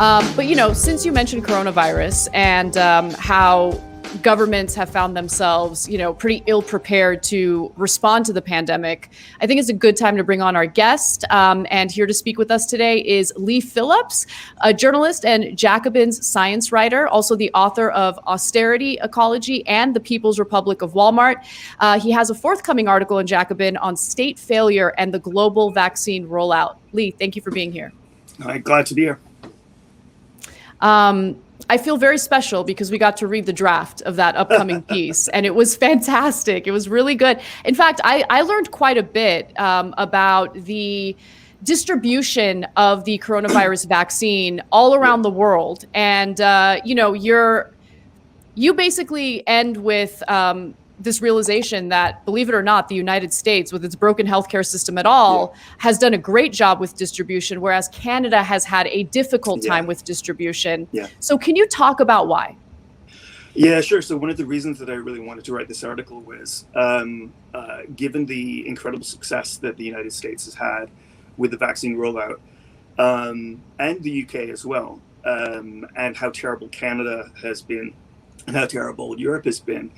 But, since you mentioned coronavirus and how governments have found themselves, pretty ill prepared to respond to the pandemic, I think it's a good time to bring on our guest. And here to speak with us today is Leigh Phillips, a journalist and Jacobin's science writer, also the author of Austerity, Ecology, and the People's Republic of Walmart. He has a forthcoming article in Jacobin on state failure and the global vaccine rollout. Leigh, thank you for being here. Hi, glad to be here. I feel very special because we got to read the draft of that upcoming piece, and it was fantastic. It was really good. In fact, I learned quite a bit about the distribution of the coronavirus vaccine all around the world. And, you basically end with this realization that, believe it or not, the United States, with its broken healthcare system at all, has done a great job with distribution, whereas Canada has had a difficult time with distribution. So can you talk about why? Yeah, sure. So one of the reasons that I really wanted to write this article was, given the incredible success that the United States has had with the vaccine rollout, and the UK as well, and how terrible Canada has been, and how terrible Europe has been,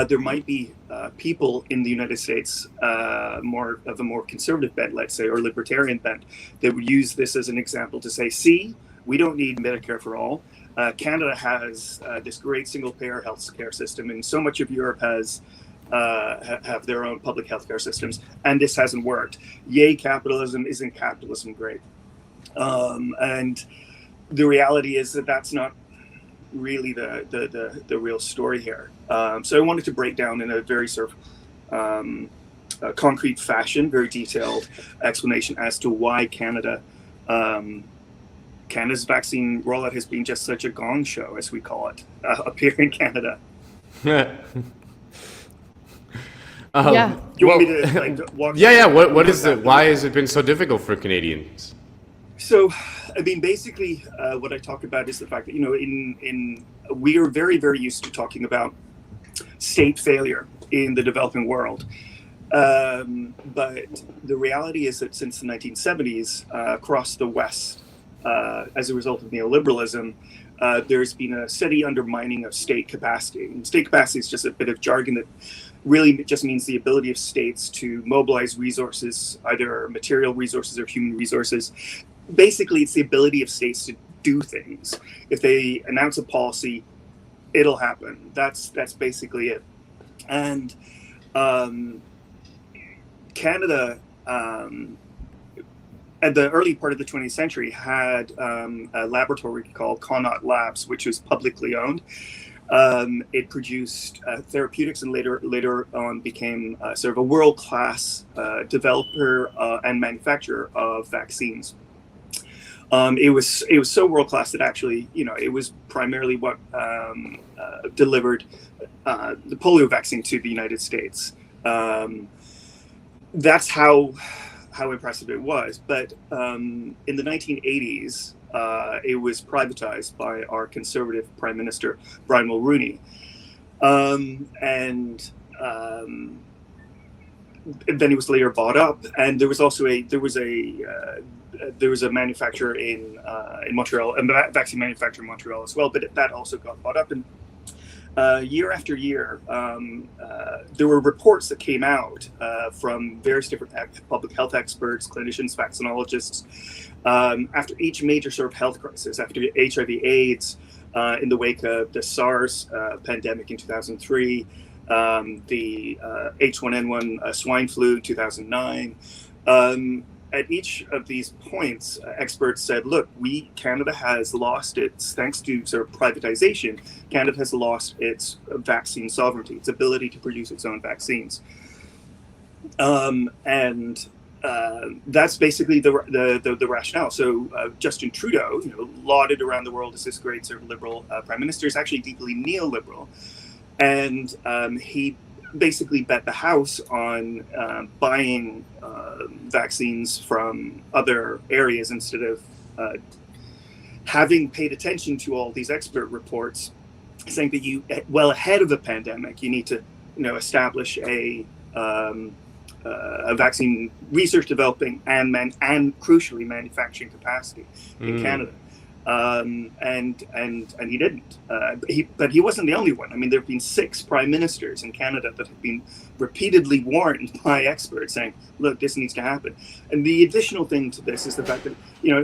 there might be people in the United States more of a more conservative bent, let's say, or libertarian bent, that would use this as an example to say, see, we don't need Medicare for all. Canada has this great single-payer health care system, and so much of Europe has have their own public healthcare systems, and this hasn't worked. Yay, capitalism! Isn't capitalism great? And the reality is that that's not really the real story here. So I wanted to break down in a very sort of concrete fashion, very detailed explanation as to why Canada's vaccine rollout has been just such a gong show, as we call it, up here in Canada. Yeah. You want me to walk? Yeah. What is the? Why has it been so difficult for Canadians? So, I mean, basically, what I talk about is the fact that we are very, very used to talking about state failure in the developing world, but the reality is that since the 1970s, across the West, as a result of neoliberalism, there's been a steady undermining of state capacity. And state capacity is just a bit of jargon that really just means the ability of states to mobilize resources, either material resources or human resources. Basically, it's the ability of states to do things. If they announce a policy, it'll happen. That's basically it. And Canada, at the early part of the 20th century, had a laboratory called Connaught Labs, which was publicly owned. It produced therapeutics, and later on became sort of a world-class developer and manufacturer of vaccines. It was so world-class that actually, it was primarily what delivered the polio vaccine to the United States. That's how impressive it was. But in the 1980s, it was privatized by our conservative Prime Minister, Brian Mulroney. And then it was later bought up, and there was also a manufacturer in Montreal, a vaccine manufacturer in Montreal as well, but that also got bought up. And year after year, there were reports that came out from various different public health experts, clinicians, vaccinologists, after each major sort of health crisis, after HIV/AIDS, in the wake of the SARS pandemic in 2003, the H1N1 swine flu in 2009. At each of these points, experts said, look, Canada has lost thanks to sort of privatization, Canada has lost its vaccine sovereignty, its ability to produce its own vaccines. And that's basically the rationale. So Justin Trudeau, lauded around the world as this great sort of liberal prime minister, is actually deeply neoliberal. And he basically bet the house on buying vaccines from other areas instead of having paid attention to all these expert reports saying that well ahead of a pandemic, you need to establish a vaccine research, developing, and crucially manufacturing capacity in Canada. and he didn't. But he wasn't the only one. I mean, there have been 6 prime ministers in Canada that have been repeatedly warned by experts saying, "Look, this needs to happen." And the additional thing to this is the fact that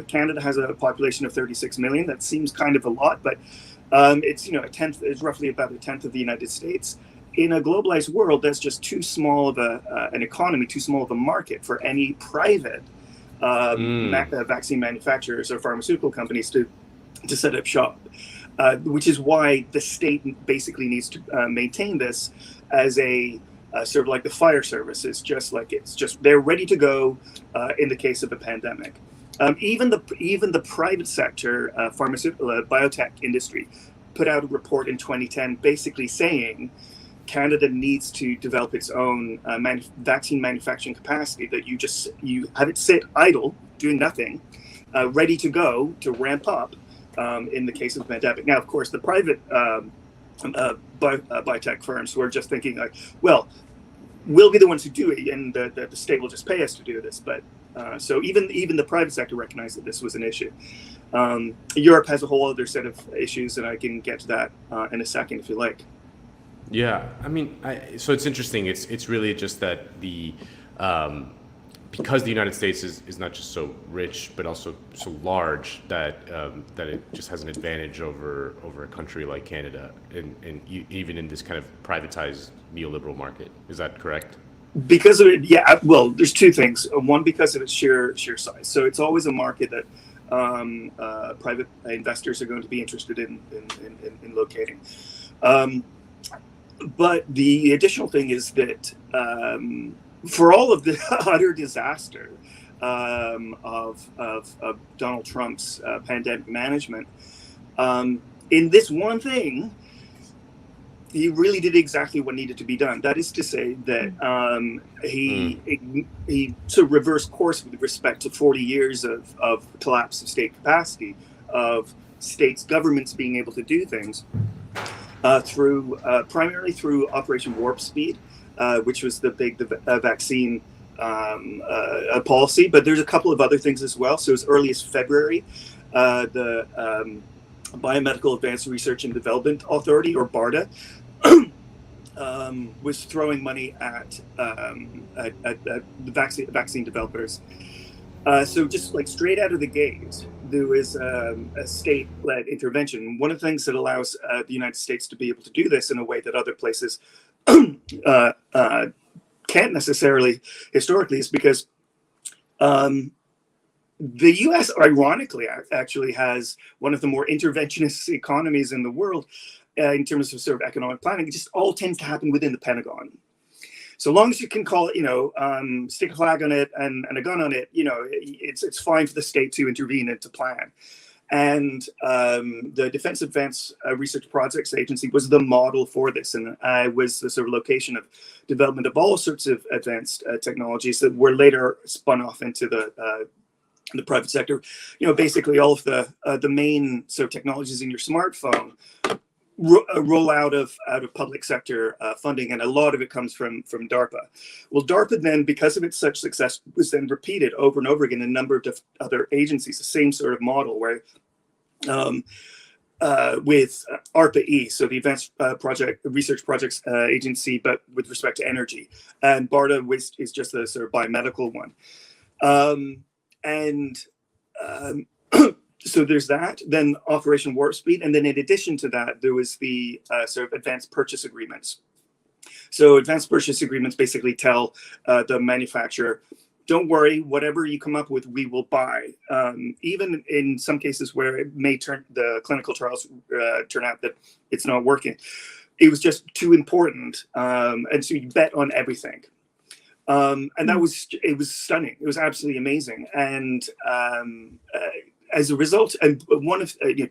Canada has a population of 36 million. That seems kind of a lot, but it's a tenth. It's roughly about a tenth of the United States. In a globalized world, that's just too small of an economy, too small of a market for any private vaccine manufacturers or pharmaceutical companies to set up shop, which is why the state basically needs to maintain this as a sort of like the fire service. It's just they're ready to go in the case of a pandemic. Even the private sector pharmaceutical biotech industry put out a report in 2010 basically saying Canada needs to develop its own vaccine manufacturing capacity, that you have it sit idle, doing nothing, ready to go to ramp up in the case of the pandemic. Now, of course, the private biotech firms who are just thinking like, well, we'll be the ones who do it, and the state will just pay us to do this. But so even the private sector recognized that this was an issue. Europe has a whole other set of issues, and I can get to that in a second if you like. Yeah, I mean, so it's interesting. It's really just that because the United States is not just so rich, but also so large that it just has an advantage over a country like Canada, and even in this kind of privatized neoliberal market. Is that correct? Because of it, yeah. Well, there's 2 things. One, because of its sheer size. So it's always a market that private investors are going to be interested in locating. But the additional thing is that for all of the utter disaster of Donald Trump's pandemic management, in this one thing, he really did exactly what needed to be done. That is to say that he sort of reversed course with respect to 40 years of collapse of state capacity, of states' governments being able to do things. Primarily through Operation Warp Speed, which was the big vaccine policy. But there's a couple of other things as well. So as early as February, the Biomedical Advanced Research and Development Authority, or BARDA, was throwing money at the vaccine developers. So just like straight out of the gate, there was a state-led intervention. One of the things that allows the United States to be able to do this in a way that other places can't necessarily historically is because the U.S. ironically actually has one of the more interventionist economies in the world in terms of sort of economic planning. It just all tends to happen within the Pentagon. So long as you can call it, stick a flag on it and a gun on it, it's fine for the state to intervene and to plan. And the Defense Advanced Research Projects Agency was the model for this, and was the sort of location of development of all sorts of advanced technologies that were later spun off into the private sector. Basically all of the main sort of technologies in your smartphone roll out of public sector funding, and a lot of it comes from DARPA. Well, DARPA then, because of its such success, was then repeated over and over again in a number of other agencies, the same sort of model where with ARPA-E, so the Advanced Research Projects Agency, but with respect to energy, and BARDA is just the sort of biomedical one. So there's that, then Operation Warp Speed, and then in addition to that, there was the sort of advanced purchase agreements. So advanced purchase agreements basically tell the manufacturer, don't worry, whatever you come up with, we will buy. Even in some cases where it may the clinical trials turn out that it's not working. It was just too important, and so you bet on everything. And it was stunning. It was absolutely amazing, and as a result, and one of the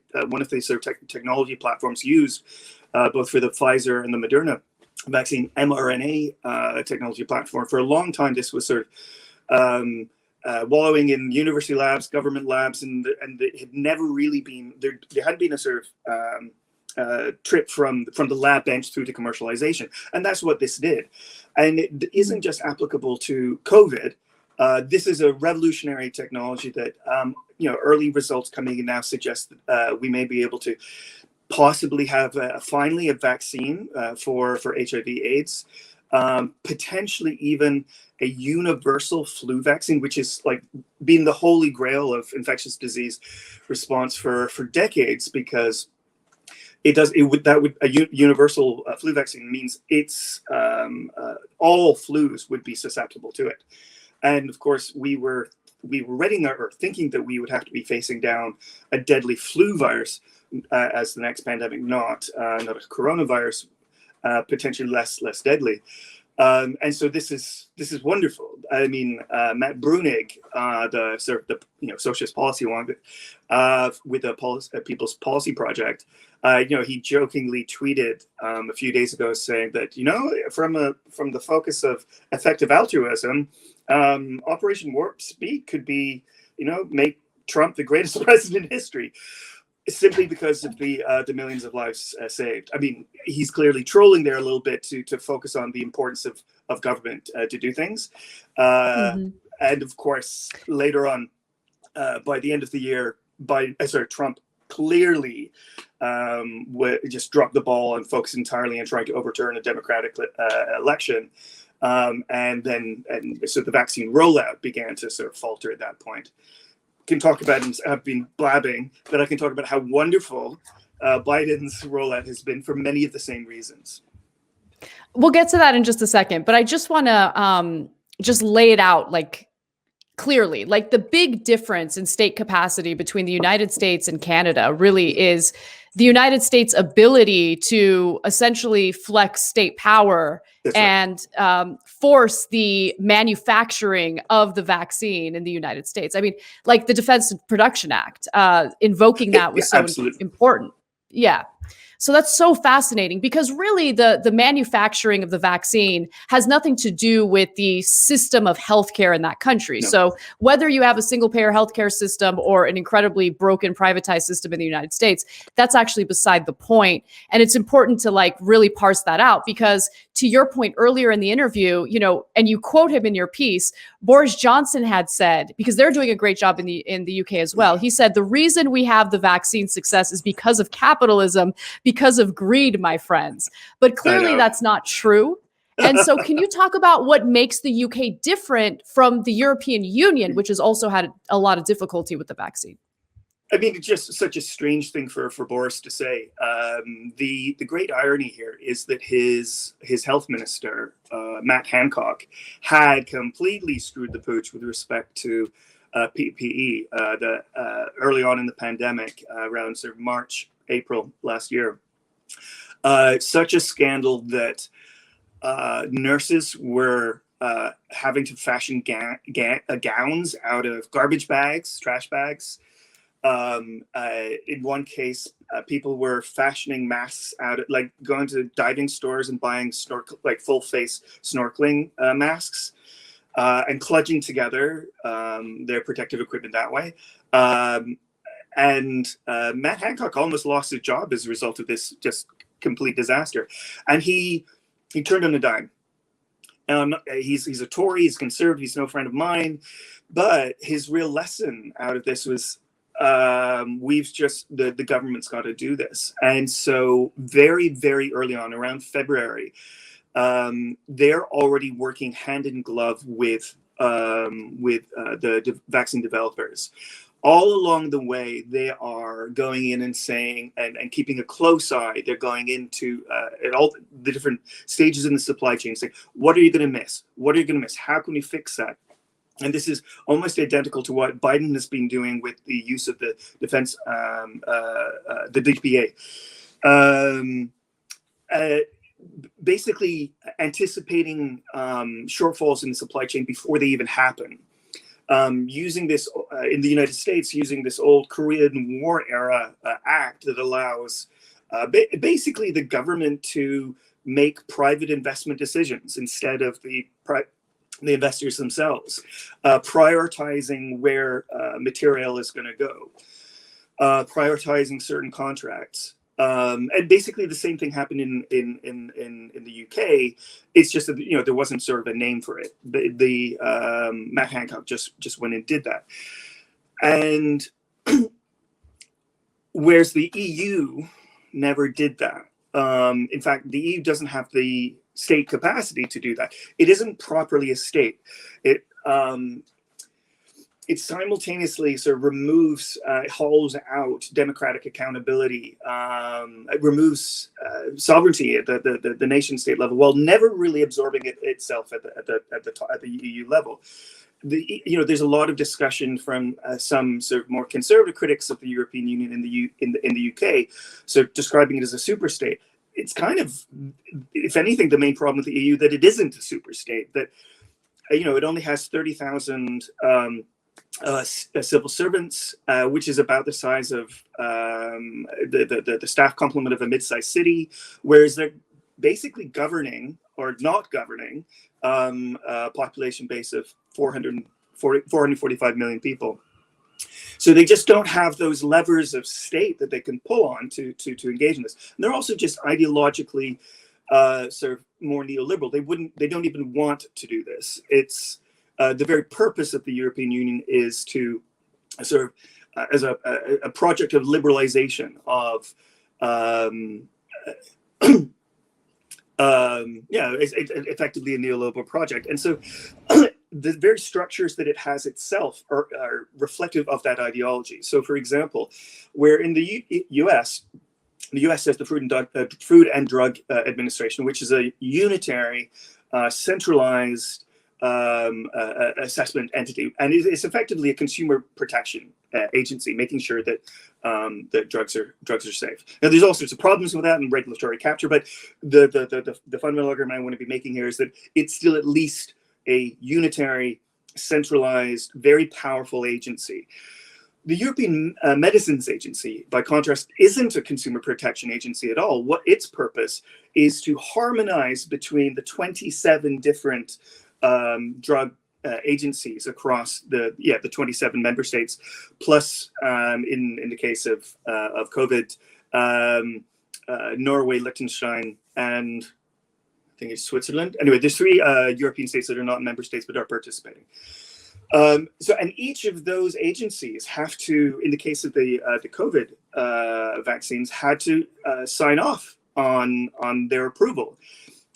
sort of technology platforms used both for the Pfizer and the Moderna vaccine, mRNA technology platform, for a long time, this was sort of wallowing in university labs, government labs, and it had never really been there hadn't been a sort of trip from the lab bench through to commercialization, and that's what this did. And it isn't just applicable to COVID. This is a revolutionary technology that, early results coming in now suggest that we may be able to possibly have finally a vaccine for HIV/AIDS, potentially even a universal flu vaccine, which is like being the holy grail of infectious disease response for decades, because a universal flu vaccine means it's all flus would be susceptible to it. And of course, we were ready or thinking that we would have to be facing down a deadly flu virus as the next pandemic, not a coronavirus, potentially less deadly. And so this is wonderful. I mean, Matt Bruenig, the socialist policy one, with the People's Policy Project, he jokingly tweeted a few days ago saying that from the focus of effective altruism, Operation Warp Speed could be make Trump the greatest president in history, simply because of the millions of lives saved. I mean, he's clearly trolling there a little bit to focus on the importance of government to do things. And of course, later on, by the end of the year, Trump clearly just dropped the ball and focused entirely on trying to overturn a democratic election. And so the vaccine rollout began to sort of falter at that point. Can talk about, and I've been blabbing, but I can talk about how wonderful Biden's rollout has been for many of the same reasons. We'll get to that in just a second, but I just want to just lay it out clearly. The big difference in state capacity between the United States and Canada really is the United States' ability to essentially flex state power and force the manufacturing of the vaccine in the United States. I mean, the Defense Production Act, invoking that was so important. Yeah. So that's so fascinating, because really the manufacturing of the vaccine has nothing to do with the system of healthcare in that country. No. So whether you have a single payer healthcare system or an incredibly broken privatized system in the United States, that's actually beside the point. And it's important to really parse that out, because to your point earlier in the interview, and you quote him in your piece, Boris Johnson had said, because they're doing a great job in the UK as well. He said, the reason we have the vaccine success is because of capitalism, because of greed, my friends. But clearly that's not true. And so can you talk about what makes the UK different from the European Union, which has also had a lot of difficulty with the vaccine? I mean, it's just such a strange thing for Boris to say. The great irony here is that his health minister, Matt Hancock, had completely screwed the pooch with respect to PPE early on in the pandemic, around sort of March, April last year. Such a scandal that nurses were having to fashion gowns out of garbage bags, trash bags. In one case, people were fashioning masks out of, going to diving stores and buying full face snorkeling masks, and kludging together their protective equipment that way. And Matt Hancock almost lost his job as a result of this just complete disaster. And he turned on a dime. He's a Tory, he's conservative, he's no friend of mine. But his real lesson out of this was, the government's got to do this. And so very, very early on, around February, they're already working hand in glove with the vaccine developers. All along the way, they are going in and saying, and keeping a close eye. They're going into at all the different stages in the supply chain, saying, what are you going to miss? What are you going to miss? How can we fix that? And this is almost identical to what Biden has been doing with the use of the defense, the DPA. Basically anticipating shortfalls in the supply chain before they even happen. Using this in the United States, using this old Korean War era act that allows basically the government to make private investment decisions instead of the investors themselves, prioritizing where material is going to go, prioritizing certain contracts. And basically the same thing happened in the UK. It's just that, you know, there wasn't sort of a name for it. The Matt Hancock just went and did that. And whereas the EU never did that. In fact, the EU doesn't have the state capacity to do that. It isn't properly a state. It simultaneously sort of removes, hauls out democratic accountability, it removes sovereignty at the nation state level, while never really absorbing it itself at the EU level. There's a lot of discussion from some sort of more conservative critics of the European Union in the UK, so describing it as a super state. It's kind of, if anything, the main problem with the EU that it isn't a super state. That it only has 30,000 civil servants, which is about the size of the staff complement of a mid-sized city, whereas they're basically governing or not governing a population base of 445 million people. So they just don't have those levers of state that they can pull on to engage in this. And they're also just ideologically sort of more neoliberal. They don't even want to do this. It's the very purpose of the European Union is to sort of as a project of liberalization of effectively a neoliberal project. And so the very structures that it has itself are reflective of that ideology. So, for example, where in the US has the Food and Drug Administration, which is a unitary, centralized assessment entity, and it's effectively a consumer protection agency, making sure that that drugs are safe. Now, there's all sorts of problems with that and regulatory capture, but the fundamental argument I want to be making here is that it's still at least a unitary, centralized, very powerful agency. The European Medicines Agency, by contrast, isn't a consumer protection agency at all. What its purpose is to harmonize between the 27 different drug agencies across the 27 member states, plus in the case of COVID, Norway, Liechtenstein, and I think it's Switzerland. Anyway, there's 3 European states that are not member states but are participating. And each of those agencies have to, in the case of the COVID vaccines, had to sign off on their approval.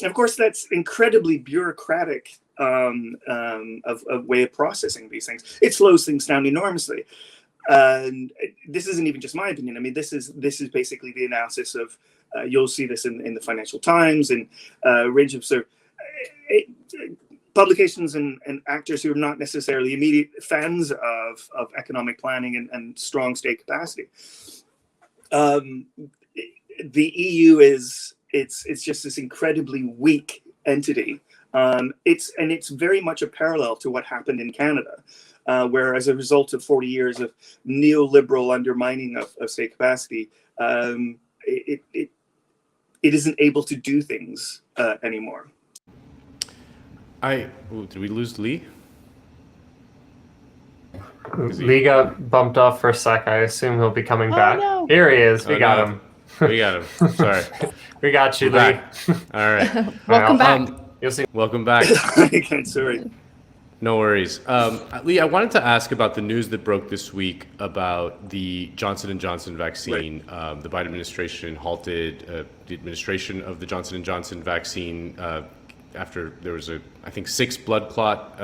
And of course, that's incredibly bureaucratic of way of processing these things. It slows things down enormously. And this isn't even just my opinion. I mean, this is basically the analysis of. You'll see this in the Financial Times and a range of sort of publications and actors who are not necessarily immediate fans of economic planning and strong state capacity. The EU it's just this incredibly weak entity. It's very much a parallel to what happened in Canada, where as a result of 40 years of neoliberal undermining of state capacity, it isn't able to do things anymore. Did we lose Leigh? Leigh got bumped off for a sec. I assume he'll be coming back. No. Here he is. We got him. We got him. Sorry. We got you, Leigh. All right. Welcome back. You'll see. Welcome back. Sorry. No worries. Leigh, I wanted to ask about the news that broke this week about the Johnson & Johnson vaccine. Right. The Biden administration halted the administration of the Johnson & Johnson vaccine after there was, I think 6 blood clot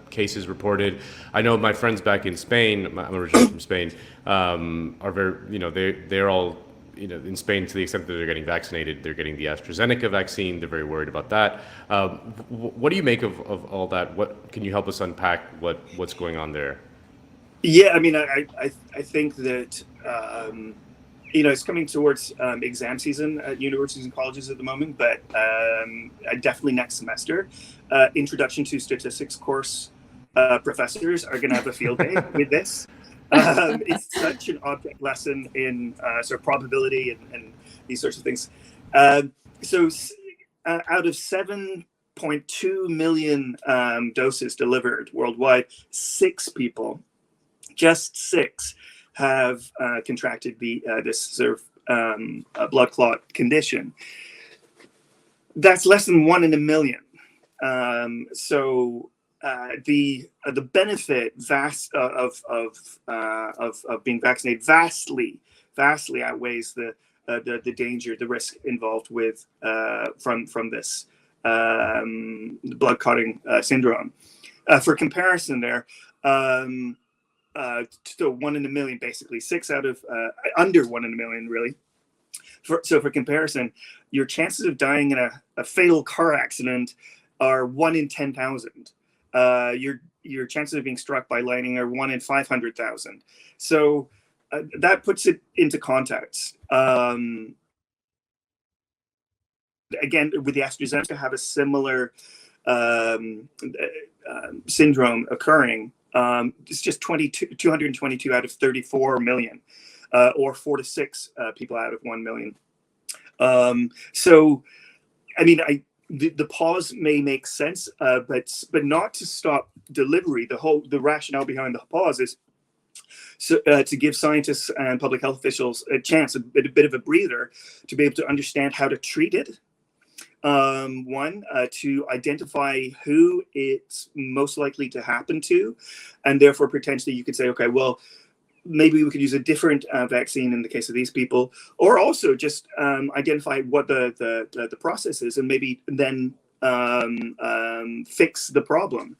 cases reported. I know my friends back in Spain, I'm originally from Spain, are very, they're all, in Spain, to the extent that they're getting vaccinated, they're getting the AstraZeneca vaccine. They're very worried about that. What do you make of all that? What can you help us unpack what's going on there? Yeah, I mean, I think that it's coming towards exam season at universities and colleges at the moment, but definitely next semester, Introduction to Statistics course professors are going to have a field day with this. It's such an object lesson in sort of probability and these sorts of things. So out of 7.2 million doses delivered worldwide, 6 people, just 6, have contracted this sort blood clot condition. That's less than 1 in a million. So the benefit of being vaccinated vastly outweighs the danger, the risk involved with from this blood clotting syndrome. For comparison, there. So 1 in a million, basically 6 out of under 1 in a million, really. So for comparison, your chances of dying in a fatal car accident are 1 in 10,000. Your chances of being struck by lightning are 1 in 500,000. So that puts it into context. Again, with the AstraZeneca, have a similar syndrome occurring. It's just 222 out of 34 million, or 4 to 6 people out of 1 million. So, I mean, the pause may make sense, but not to stop delivery. The rationale behind the pause is to give scientists and public health officials a chance, a bit of a breather, to be able to understand how to treat it. To identify who it's most likely to happen to, and therefore potentially you could say, okay, well, maybe we could use a different vaccine in the case of these people, or also just identify what the process is, and maybe then fix the problem.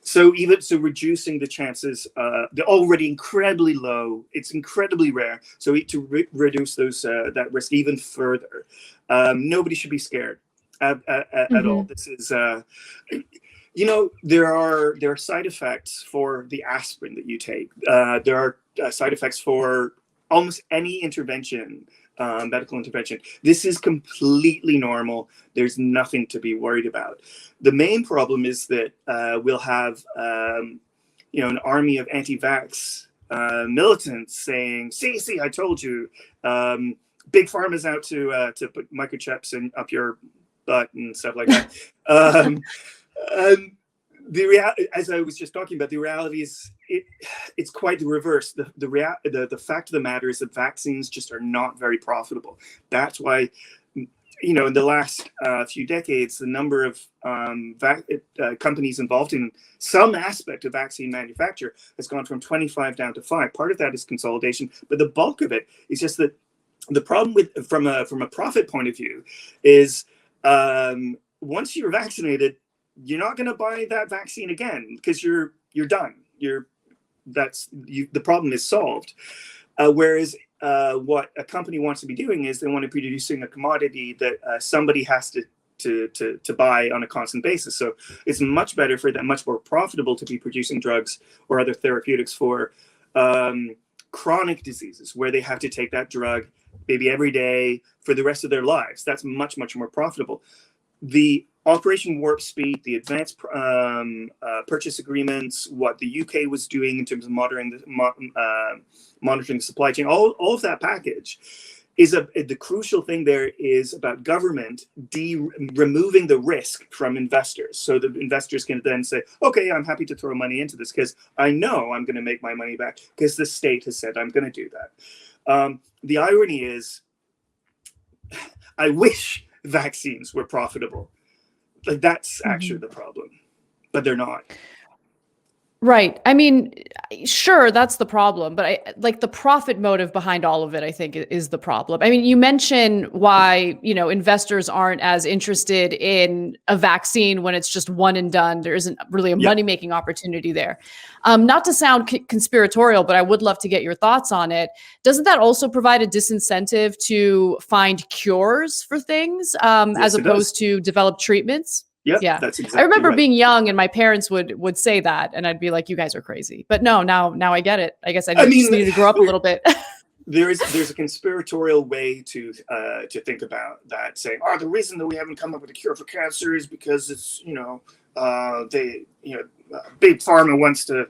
So reducing the chances, they're already incredibly low. It's incredibly rare. So to reduce that risk even further. Nobody should be scared at all. This is, there are side effects for the aspirin that you take. There are side effects for almost any intervention, medical intervention. This is completely normal. There's nothing to be worried about. The main problem is that we'll have, an army of anti-vax militants saying, "See, I told you." Big Pharma's out to put microchips up your butt and stuff like that. As I was just talking about, the reality is it's quite the reverse. The fact of the matter is that vaccines just are not very profitable. That's why, in the last few decades, the number of companies involved in some aspect of vaccine manufacture has gone from 25 down to 5. Part of that is consolidation, but the bulk of it is just that the problem from a profit point of view is once you're vaccinated, you're not going to buy that vaccine again because you're done. The problem is solved. Whereas what a company wants to be doing is they want to be producing a commodity that somebody has to buy on a constant basis. So it's much better for them, much more profitable to be producing drugs or other therapeutics for chronic diseases where they have to take that drug maybe every day for the rest of their lives. That's much, much more profitable. The Operation Warp Speed, the advanced purchase agreements, what the UK was doing in terms of monitoring the supply chain, all of that package is the crucial thing there is about government removing the risk from investors. So the investors can then say, okay, I'm happy to throw money into this because I know I'm going to make my money back because the state has said I'm going to do that. The irony is, I wish vaccines were profitable. Like that's actually the problem, but they're not. Right. I mean, sure, that's the problem, but the profit motive behind all of it, I think, is the problem. I mean, you mentioned why, investors aren't as interested in a vaccine when it's just one and done. There isn't really a money-making opportunity there. Not to sound conspiratorial, but I would love to get your thoughts on it. Doesn't that also provide a disincentive to find cures for things as opposed to develop treatments? Yeah, that's exactly I remember right. being young and my parents would say that, and I'd be like, "You guys are crazy." But no, now I get it. I guess I just need to grow up a little bit. There's a conspiratorial way to think about that, saying, "Oh, the reason that we haven't come up with a cure for cancer is because it's big pharma wants to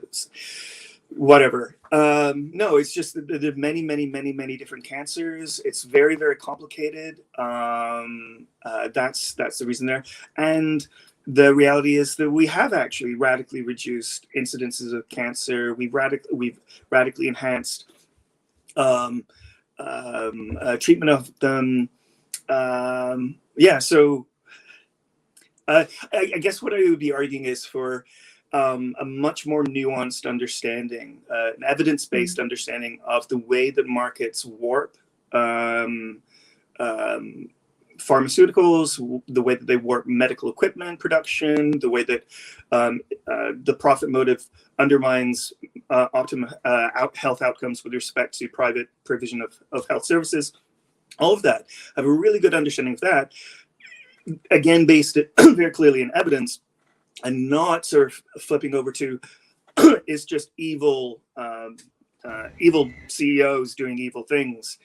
whatever." No, it's just that there are many different cancers. It's very, very complicated. That's the reason there. And the reality is that we have actually radically reduced incidences of cancer. We've radically enhanced treatment of them. So I guess what I would be arguing is for a much more nuanced understanding, an evidence-based understanding of the way that markets warp pharmaceuticals, the way that they warp medical equipment production, the way that the profit motive undermines optimum health outcomes with respect to private provision of health services. All of that. I have a really good understanding of that. Again, based very clearly in evidence, and not sort of flipping over to is just evil CEOs doing evil things.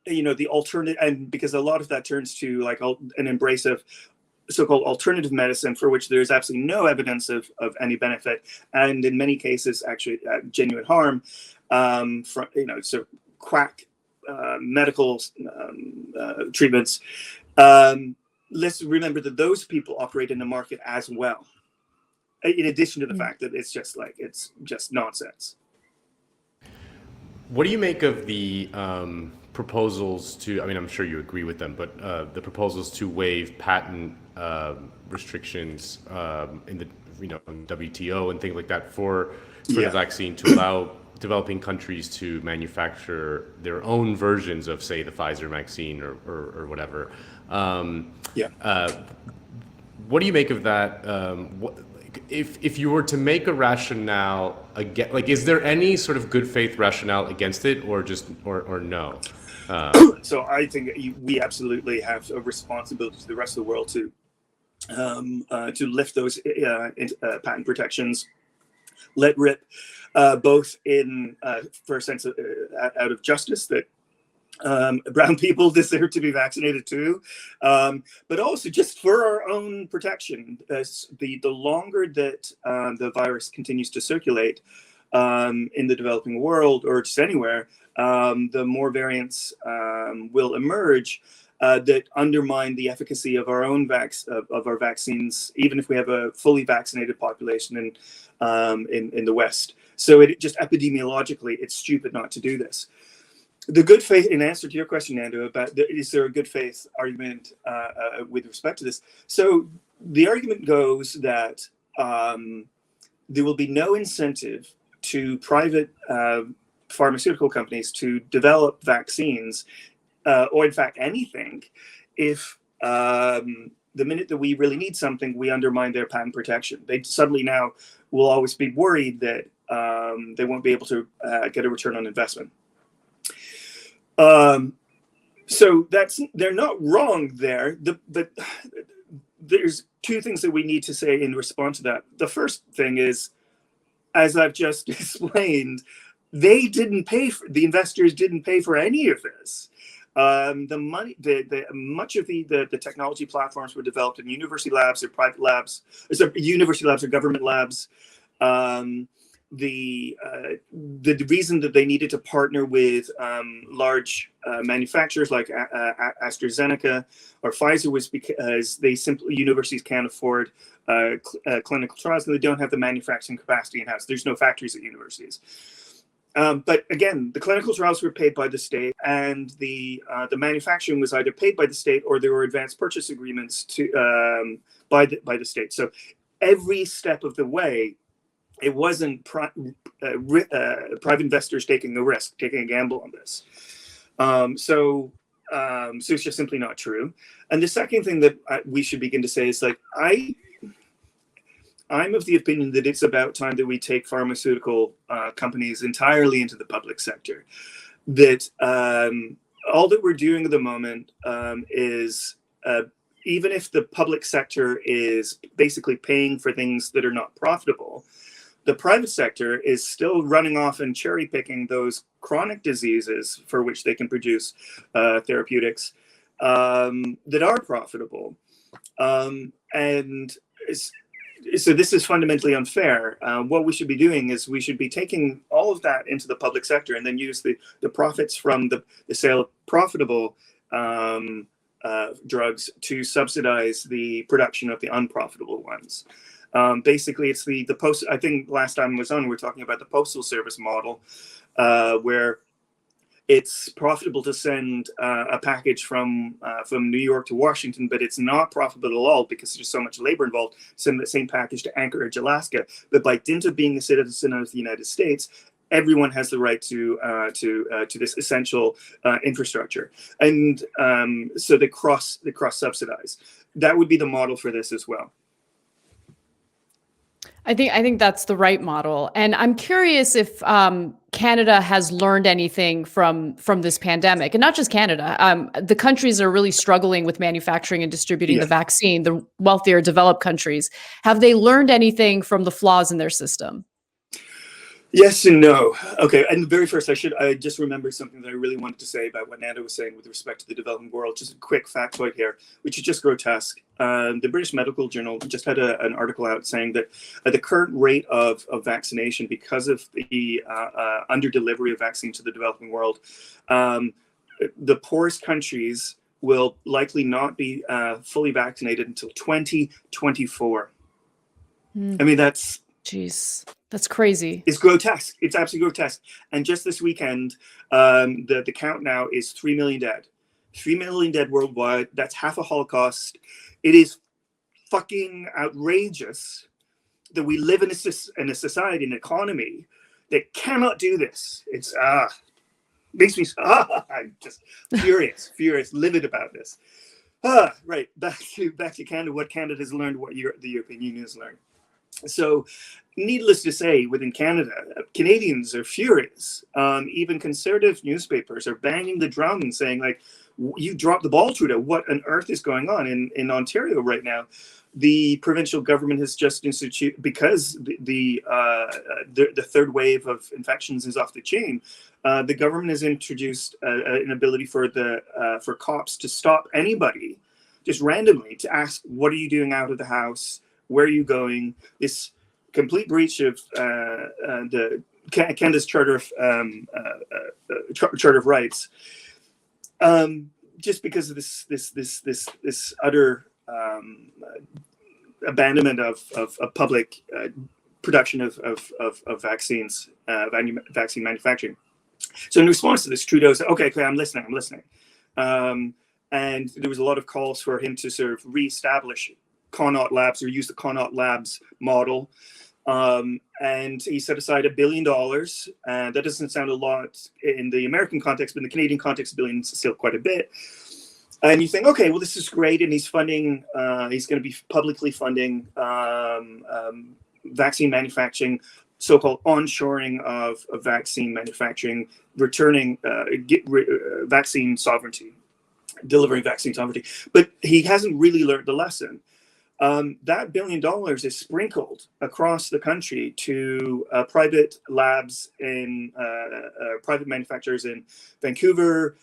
The alternative, and because a lot of that turns to like an embrace of so-called alternative medicine, for which there's absolutely no evidence of any benefit, and in many cases actually genuine harm from quack medical treatments. Let's remember that those people operate in the market as well, in addition to the fact that it's just nonsense. What do you make of the proposals to, I mean, I'm sure you agree with them, but the proposals to waive patent restrictions in the WTO and things like that for the vaccine, to allow developing countries to manufacture their own versions of, say, the Pfizer vaccine or whatever. What do you make of that? If you were to make a rationale against, like, is there any sort of good faith rationale against it, or no? So I think we absolutely have a responsibility to the rest of the world to lift those patent protections, let rip, both in for a sense of, out of justice that brown people deserve to be vaccinated too, but also just for our own protection. The longer that the virus continues to circulate in the developing world, or just anywhere, the more variants will emerge that undermine the efficacy of our own our vaccines, even if we have a fully vaccinated population in the West. So it just epidemiologically, it's stupid not to do this. The good faith, in answer to your question, Nando, about is there a good faith argument with respect to this? So the argument goes that there will be no incentive to private pharmaceutical companies to develop vaccines, or in fact anything, if the minute that we really need something, we undermine their patent protection. They suddenly now will always be worried that they won't be able to get a return on investment. So they're not wrong there, but there's two things that we need to say in response to that. The first thing is, as I've just explained, the investors didn't pay for any of this. The money, much of the technology platforms were developed in university labs or private labs. So university labs or government labs. The reason that they needed to partner with large manufacturers like AstraZeneca or Pfizer was because universities can't afford clinical trials, and they don't have the manufacturing capacity in-house. There's no factories at universities. But again, the clinical trials were paid by the state, and the manufacturing was either paid by the state or there were advanced purchase agreements by the state. So every step of the way, it wasn't private investors taking a risk, taking a gamble on this. So it's just simply not true. And the second thing that we should begin to say is, like, I'm of the opinion that it's about time that we take pharmaceutical companies entirely into the public sector. That all that we're doing at the moment is, even if the public sector is basically paying for things that are not profitable, the private sector is still running off and cherry picking those chronic diseases for which they can produce therapeutics that are profitable. And so this is fundamentally unfair. What we should be doing is we should be taking all of that into the public sector and then use the profits from the sale of profitable drugs to subsidize the production of the unprofitable ones. Basically, it's the post. I think last time I was on, we were talking about the postal service model, where it's profitable to send a package from New York to Washington, but it's not profitable at all because there's so much labor involved. Send the same package to Anchorage, Alaska. But by dint of being a citizen of the United States, everyone has the right to this essential infrastructure, and so they cross subsidize. That would be the model for this as well. I think that's the right model, and I'm curious if Canada has learned anything from this pandemic, and not just Canada. The countries are really struggling with manufacturing and distributing the vaccine. The wealthier, developed countries, have they learned anything from the flaws in their system? Yes and no. Okay, and very first, I just remembered something that I really wanted to say about what Nanda was saying with respect to the developing world. Just a quick factoid here, which is just grotesque. The British Medical Journal just had an article out saying that the current rate of vaccination, because of the under delivery of vaccine to the developing world, the poorest countries will likely not be fully vaccinated until 2024. I mean, Jeez, that's crazy. It's grotesque. It's absolutely grotesque. And just this weekend, the count now is 3 million dead. 3 million dead worldwide. That's half a Holocaust. It is fucking outrageous that we live in a society, an economy that cannot do this. It's makes me I'm just furious, livid about this. Right. Back to Canada. What Canada has learned, what the European Union has learned. So, needless to say, within Canada, Canadians are furious. Even conservative newspapers are banging the drum and saying, like, you dropped the ball, Trudeau. What on earth is going on in Ontario right now? The provincial government has just instituted, because the third wave of infections is off the chain. The government has introduced an ability for cops to stop anybody just randomly to ask, "What are you doing out of the house? Where are you going?" This complete breach of Canada's Charter of Rights, just because of this utter abandonment of public production of vaccines, vaccine manufacturing. So in response to this, Trudeau said, "Okay, I'm listening." And there was a lot of calls for him to sort of reestablish Connaught Labs, or use the Connaught Labs model. And he set aside $1 billion. That doesn't sound a lot in the American context, but in the Canadian context, $1 billion is still quite a bit. And you think, okay, well, this is great. And he's funding, he's going to be publicly funding vaccine manufacturing, so-called onshoring of vaccine manufacturing, returning vaccine sovereignty, delivering vaccine sovereignty. But he hasn't really learned the lesson. That $1 billion is sprinkled across the country to private labs in private manufacturers in Vancouver,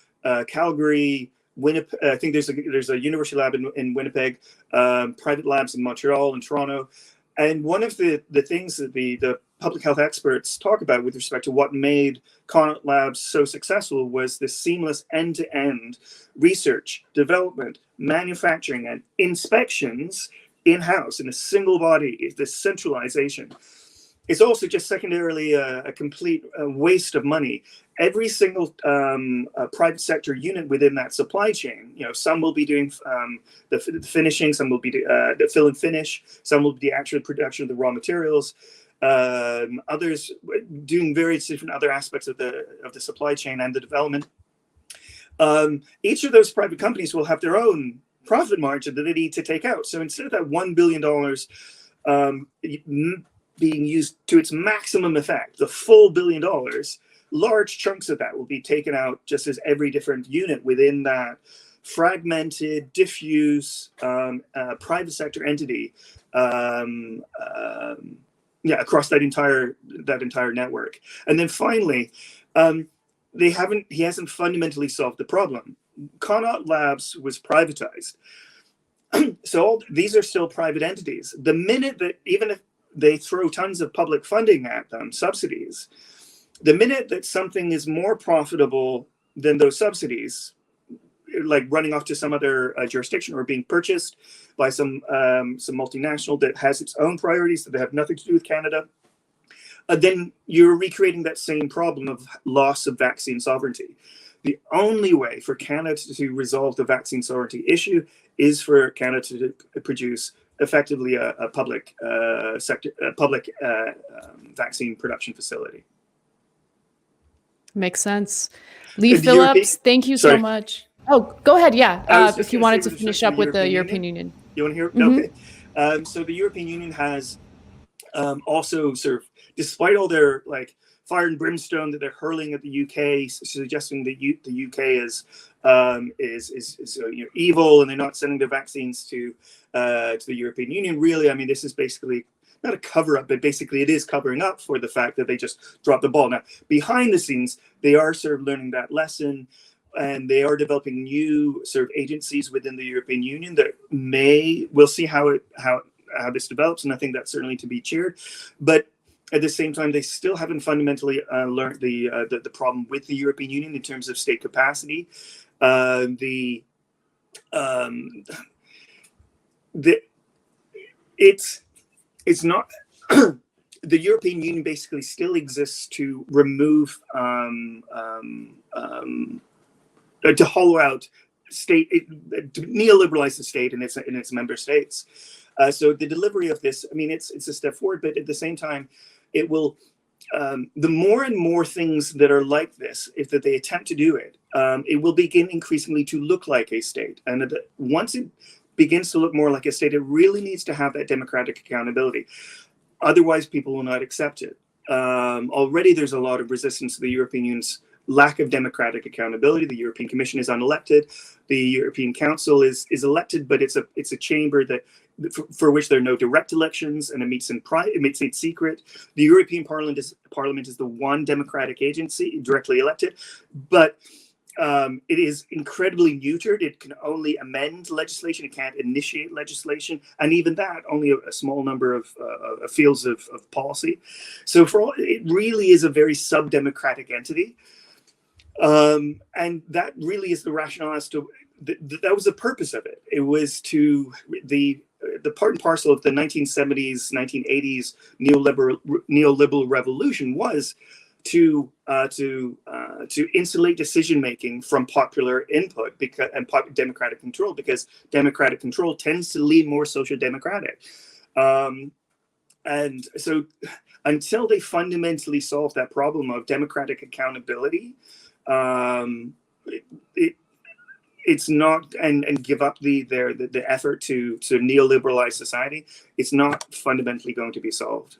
Calgary, Winnipeg. I think there's a university lab in Winnipeg, private labs in Montreal and Toronto. And one of the things that the public health experts talk about with respect to what made Connaught Labs so successful was the seamless end-to-end research, development, manufacturing, and inspections in-house in a single body. This centralization. It's also just secondarily a complete waste of money. Every single private sector unit within that supply chain, some will be doing the finishing, some will be the fill and finish, some will be the actual production of the raw materials, others doing various different other aspects of the supply chain and the development. Each of those private companies will have their own profit margin that they need to take out. So instead of that $1 billion being used to its maximum effect, the full $1 billion, large chunks of that will be taken out just as every different unit within that fragmented, diffuse private sector entity, across that entire network. And then finally, he hasn't fundamentally solved the problem. Connaught Labs was privatized. So these are still private entities. The minute that, even if they throw tons of public funding at them, subsidies, the minute that something is more profitable than those subsidies, like running off to some other jurisdiction or being purchased by some multinational that has its own priorities that have nothing to do with Canada, then you're recreating that same problem of loss of vaccine sovereignty. The only way for Canada to resolve the vaccine sovereignty issue is for Canada to produce effectively a public vaccine production facility. Makes sense. Leigh Phillips, thank you so much. Oh, go ahead. Yeah, if you wanted to finish up with the European Union. You want to hear? Mm-hmm. Okay. So the European Union has also sort of, despite all their like fire and brimstone that they're hurling at the UK, suggesting that the UK is evil and they're not sending their vaccines to the European Union. Really, I mean, this is basically not a cover up, but basically it is covering up for the fact that they just dropped the ball. Now, behind the scenes, they are sort of learning that lesson, and they are developing new sort of agencies within the European Union that we'll see how this develops, and I think that's certainly to be cheered. But at the same time, they still haven't fundamentally learned the problem with the European Union in terms of state capacity. It's not the European Union basically still exists to remove to hollow out state, to neoliberalize the state in its member states. So the delivery of this, I mean, it's a step forward, but at the same time, it will. The more and more things that are like this, if that they attempt to do it, it will begin increasingly to look like a state. And once it begins to look more like a state, it really needs to have that democratic accountability. Otherwise, people will not accept it. Already, there's a lot of resistance to the European Union's lack of democratic accountability. The European Commission is unelected. The European Council is elected, but it's a chamber that for which there are no direct elections, and it meets in secret. The European Parliament is the one democratic agency directly elected, but it is incredibly neutered. It can only amend legislation. It can't initiate legislation, and even that, only a small number of fields of policy. So it really is a very sub-democratic entity. And that really is the rationale as to that was the purpose of it. It was to the part and parcel of the 1970s, 1980s neoliberal revolution was to insulate decision making from popular input and democratic control, because democratic control tends to lean more social democratic. And so until they fundamentally solve that problem of democratic accountability, it's not, and give up the effort to neoliberalize society, it's not fundamentally going to be solved.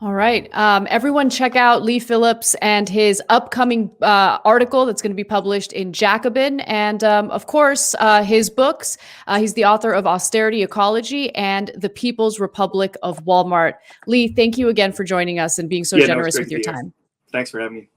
All right. Everyone check out Leigh Phillips and his upcoming article that's going to be published in Jacobin. And of course, his books. He's the author of Austerity Ecology and The People's Republic of Walmart. Leigh, thank you again for joining us and being so generous with your time. Thanks for having me.